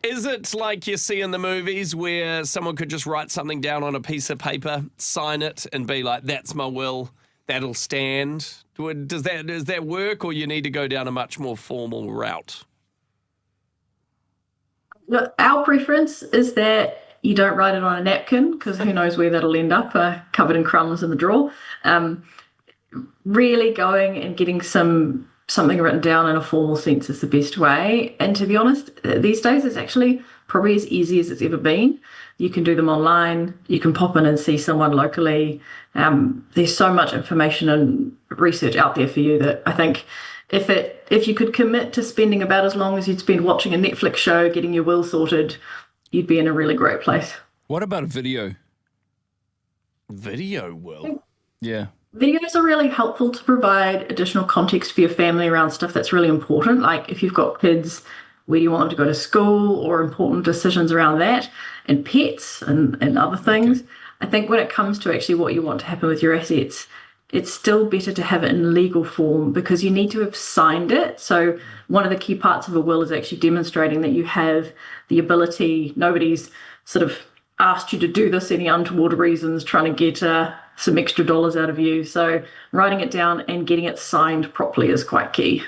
Is it like you see in the movies where someone could just write something down on a piece of paper, sign it, and be like, "That's my will. That'll stand." Does that work, or you need to go down a much more formal route? Look, our preference is that you don't write it on a napkin because who knows where that'll end up, covered in crumbs in the drawer. Um, Really going and getting something written down in a formal sense is the best way. And to be honest, these days it's actually probably as easy as it's ever been. You can do them online. You can pop in and see someone locally. There's so much information and research out there for you that I think if you could commit to spending about as long as you'd spend watching a Netflix show, getting your will sorted, you'd be in a really great place. What about a video? Video will. Yeah. Videos are really helpful to provide additional context for your family around stuff that's really important. Like if you've got kids, where do you want them to go to school, or important decisions around that, and pets and other things. Okay. I think when it comes to actually what you want to happen with your assets, it's still better to have it in legal form because you need to have signed it. So one of the key parts of a will is actually demonstrating that you have the ability, nobody's sort of asked you to do this any untoward reasons, trying to get some extra dollars out of you. So writing it down and getting it signed properly is quite key.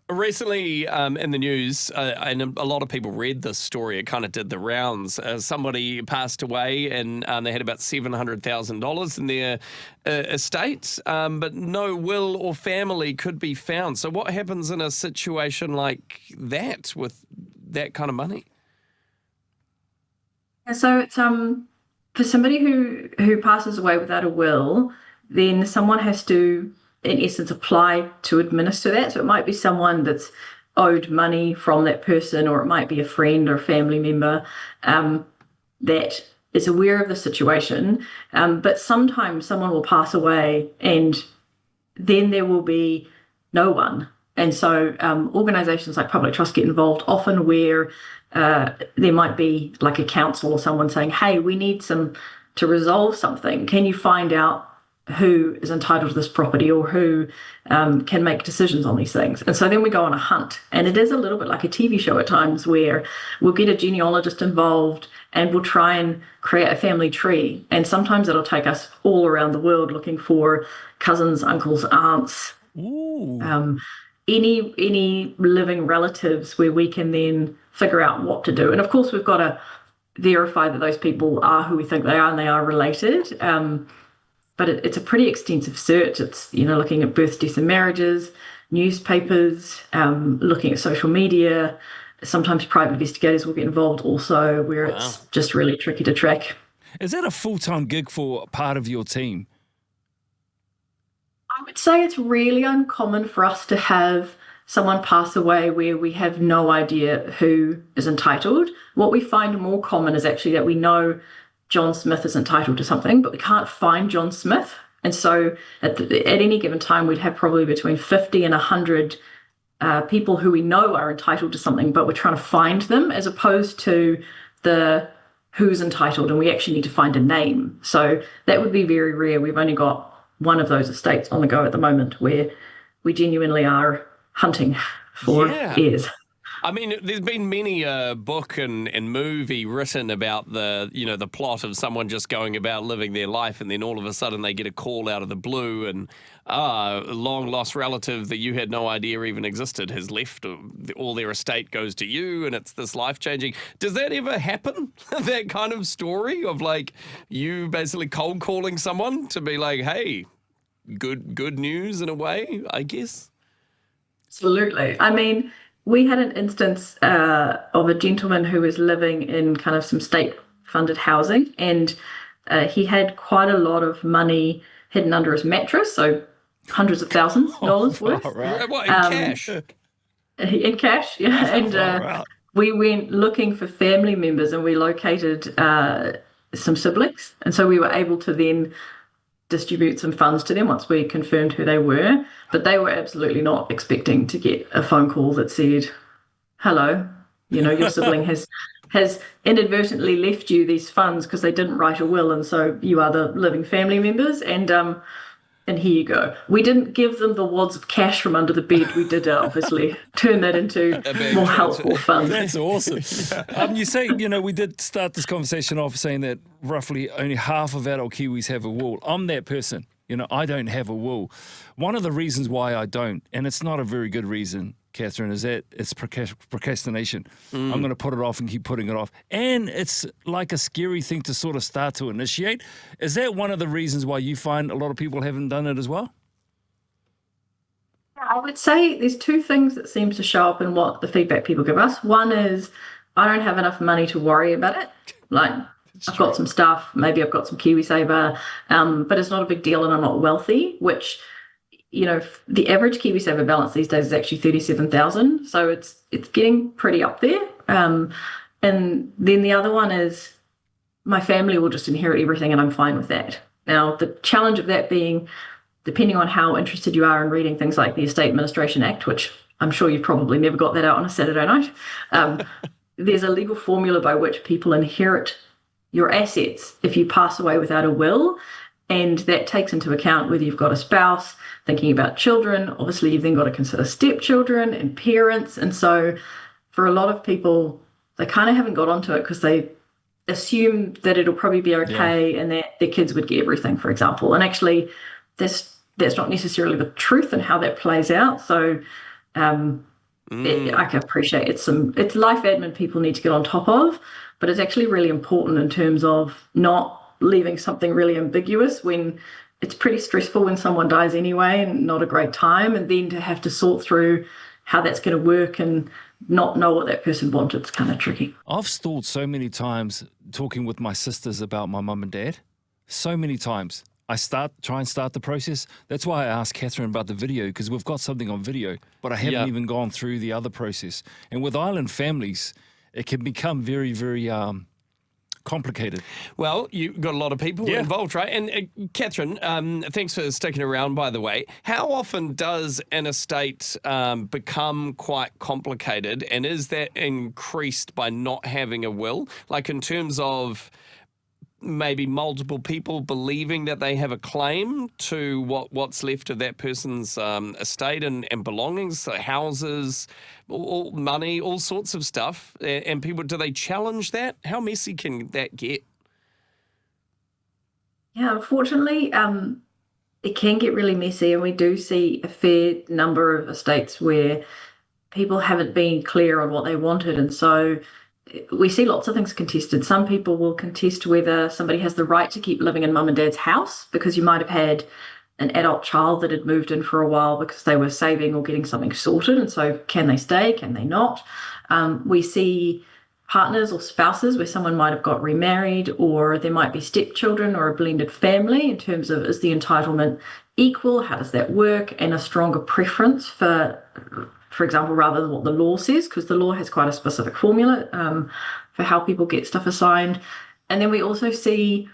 Recently, in the news, and a lot of people read this story, it kind of did the rounds. Somebody passed away and they had about $700,000 in their estate, but no will or family could be found. So what happens in a situation like that with that kind of money? And so it's for somebody who passes away without a will, then someone has to, in essence, apply to administer that. So it might be someone that's owed money from that person, or it might be a friend or family member that is aware of the situation. But sometimes someone will pass away, and then there will be no one. And so organisations like Public Trust get involved often where there might be like a council or someone saying, hey, we need to resolve something. Can you find out who is entitled to this property, or who can make decisions on these things? And so then we go on a hunt. And it is a little bit like a TV show at times where we'll get a genealogist involved and we'll try and create a family tree. And sometimes it'll take us all around the world looking for cousins, uncles, aunts, Ooh. any living relatives where we can then figure out what to do. And of course, we've got to verify that those people are who we think they are and they are related. But it's a pretty extensive search. It's, looking at births, deaths and marriages, newspapers, looking at social media. Sometimes private investigators will get involved also, where it's just really tricky to track. Is that a full-time gig for part of your team? I would say it's really uncommon for us to have someone pass away where we have no idea who is entitled. What we find more common is actually that we know John Smith is entitled to something, but we can't find John Smith. And so at any given time, we'd have probably between 50 and 100 people who we know are entitled to something, but we're trying to find them, as opposed to the who's entitled, and we actually need to find a name. So that would be very rare. We've only got one of those estates on the go at the moment where we genuinely are hunting for heirs. I mean, there's been many book and movie written about the plot of someone just going about living their life, and then all of a sudden they get a call out of the blue, and a long lost relative that you had no idea even existed has left. All their estate goes to you, and it's this life changing. Does that ever happen? That kind of story of like you basically cold calling someone to be like, hey, good news in a way, I guess. Absolutely. I mean, we had an instance of a gentleman who was living in kind of some state-funded housing, and he had quite a lot of money hidden under his mattress, so hundreds of thousands of dollars worth. Right. What, in cash? In cash, yeah. And we went looking for family members, and we located some siblings, and so we were able to then distribute some funds to them once we confirmed who they were. But they were absolutely not expecting to get a phone call that said, hello, your sibling has inadvertently left you these funds because they didn't write a will, and so you are the living family members. And and here you go. We didn't give them the wads of cash from under the bed. We did obviously turn that into big more transfer. helpful funds. That's awesome. You say, we did start this conversation off saying that roughly only half of adult Kiwis have a will. I'm that person. I don't have a will. One of the reasons why I don't, and it's not a very good reason, Catherine, is that it's procrastination. I'm going to put it off and keep putting it off. And it's like a scary thing to sort of start to initiate. Is that one of the reasons why you find a lot of people haven't done it as well? I would say there's two things that seems to show up in what the feedback people give us. One is, I don't have enough money to worry about it. Like, I've got some stuff, maybe I've got some KiwiSaver, but it's not a big deal and I'm not wealthy, which, the average KiwiSaver balance these days is actually 37,000. So it's getting pretty up there. And then the other one is, my family will just inherit everything and I'm fine with that. Now, the challenge of that being, depending on how interested you are in reading things like the Estate Administration Act, which I'm sure you've probably never got that out on a Saturday night, there's a legal formula by which people inherit your assets if you pass away without a will, and that takes into account whether you've got a spouse, thinking about children. Obviously, you've then got to consider stepchildren and parents, and so for a lot of people, they kind of haven't got onto it because they assume that it'll probably be okay and that their kids would get everything, for example. And actually, that's not necessarily the truth and how that plays out. So I can appreciate it's life admin people need to get on top of, but it's actually really important in terms of not leaving something really ambiguous when it's pretty stressful when someone dies anyway and not a great time, and then to have to sort through how that's going to work and not know what that person wanted. It's kind of tricky. I've stalled so many times talking with my sisters about my mum and dad. So many times. I try and start the process. That's why I asked Catherine about the video, because we've got something on video, but I haven't even gone through the other process. And with island families, it can become very, very complicated. Well, you've got a lot of people involved, right? And Catherine, thanks for sticking around, by the way. How often does an estate become quite complicated, and is that increased by not having a will? Like in terms of maybe multiple people believing that they have a claim to what's left of that person's estate and belongings, so houses, all money, all sorts of stuff. And people, do they challenge that? How messy can that get? Yeah, unfortunately, it can get really messy, and we do see a fair number of estates where people haven't been clear on what they wanted, and so we see lots of things contested. Some people will contest whether somebody has the right to keep living in mum and dad's house, because you might have had an adult child that had moved in for a while because they were saving or getting something sorted. And so can they stay? Can they not? We see partners or spouses where someone might have got remarried, or there might be stepchildren or a blended family in terms of, is the entitlement equal? How does that work? And a stronger preference for example, rather than what the law says, because the law has quite a specific formula for how people get stuff assigned. And then we also see,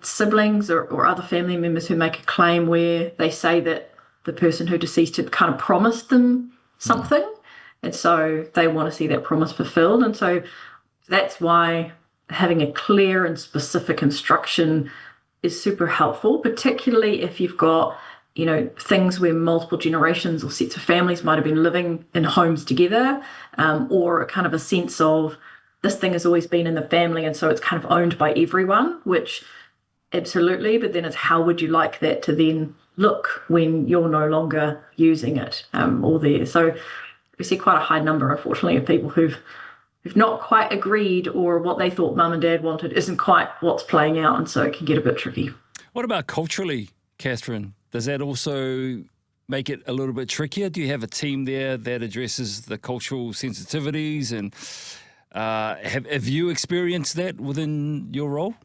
siblings or other family members who make a claim where they say that the person who deceased had kind of promised them something, and so they want to see that promise fulfilled. And so that's why having a clear and specific instruction is super helpful, particularly if you've got things where multiple generations or sets of families might have been living in homes together, or kind of a sense of this thing has always been in the family and so it's kind of owned by everyone, which absolutely, but then it's how would you like that to then look when you're no longer using it or there. So we see quite a high number, unfortunately, of people who've not quite agreed, or what they thought mum and dad wanted isn't quite what's playing out, and so it can get a bit tricky. What about culturally, Catherine? Does that also make it a little bit trickier? Do you have a team there that addresses the cultural sensitivities? And have you experienced that within your role?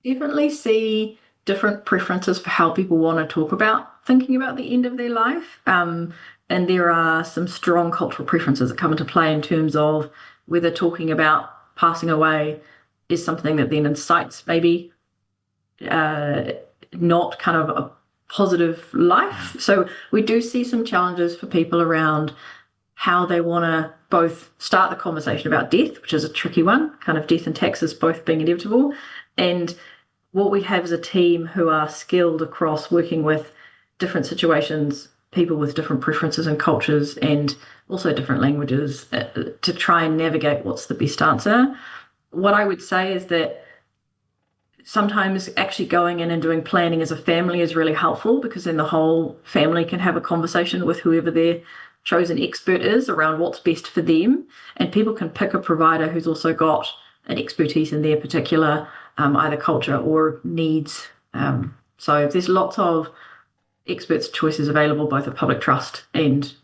Definitely see different preferences for how people want to talk about thinking about the end of their life. And there are some strong cultural preferences that come into play in terms of whether talking about passing away is something that then incites maybe not kind of a positive life. So we do see some challenges for people around how they want to both start the conversation about death, which is a tricky one, kind of death and taxes both being inevitable, and what we have is a team who are skilled across working with different situations, people with different preferences and cultures, and also different languages to try and navigate what's the best answer. What I would say is that sometimes actually going in and doing planning as a family is really helpful, because then the whole family can have a conversation with whoever their chosen expert is around what's best for them, and people can pick a provider who's also got an expertise in their particular either culture or needs. So there's lots of experts choices available both at public trust and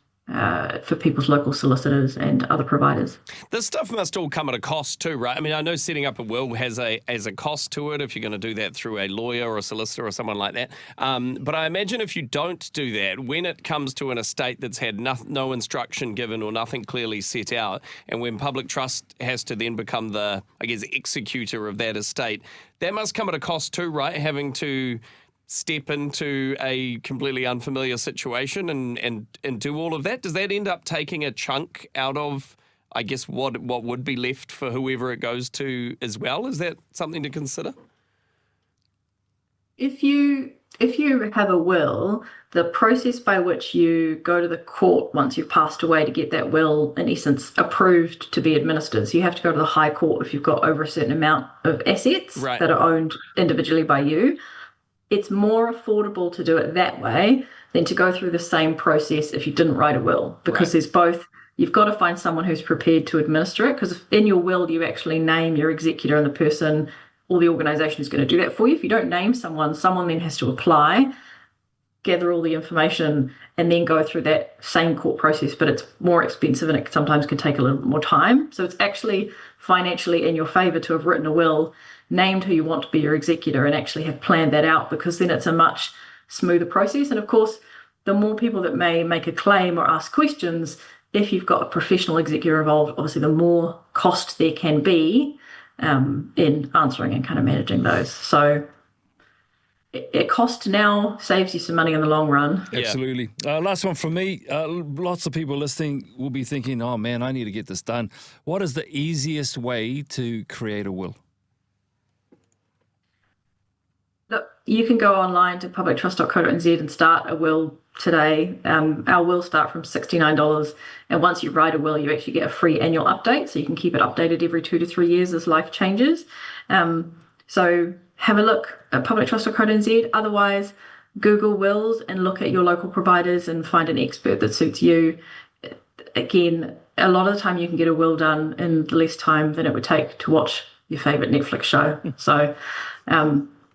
for people's local solicitors and other providers. This stuff must all come at a cost too, right? I mean, I know setting up a will has a cost to it if you're going to do that through a lawyer or a solicitor or someone like that. But I imagine if you don't do that, when it comes to an estate that's had no instruction given or nothing clearly set out, and when public trust has to then become the, I guess, executor of that estate, that must come at a cost too, right? Having to step into a completely unfamiliar situation and do all of that. Does that end up taking a chunk out of, I guess, what would be left for whoever it goes to as well? Is that something to consider? If you have a will, the process by which you go to the court once you've passed away to get that will, in essence, approved to be administered. So you have to go to the High Court if you've got over a certain amount of assets that are owned individually by you. It's more affordable to do it that way than to go through the same process if you didn't write a will, because there's both. You've got to find someone who's prepared to administer it, because in your will you actually name your executor and the person or the organisation who's going to do that for you. If you don't name someone then has to apply, gather all the information, and then go through that same court process, but it's more expensive and it sometimes can take a little bit more time. So it's actually financially in your favour to have written a will, named who you want to be your executor, and actually have planned that out, because then it's a much smoother process. And of course, the more people that may make a claim or ask questions, if you've got a professional executor involved, obviously the more cost there can be in answering and kind of managing those. So it cost now, saves you some money in the long run. Absolutely. Last one from me. Lots of people listening will be thinking, oh man, I need to get this done. What is the easiest way to create a will? Look, you can go online to publictrust.co.nz and start a will today. Our wills start from $69, and once you write a will, you actually get a free annual update, so you can keep it updated every 2 to 3 years as life changes. So have a look at publictrust.co.nz. Otherwise, Google wills and look at your local providers and find an expert that suits you. Again, a lot of the time you can get a will done in less time than it would take to watch your favourite Netflix show. So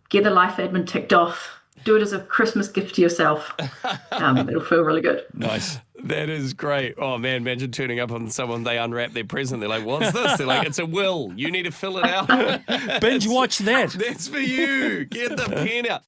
get the life admin ticked off. Do it as a Christmas gift to yourself. It'll feel really good. Nice. That is great. Oh, man, imagine turning up on someone, they unwrap their present. They're like, what's this? They're like, it's a will. You need to fill it out. Binge watch that. That's for you. Get the pen out.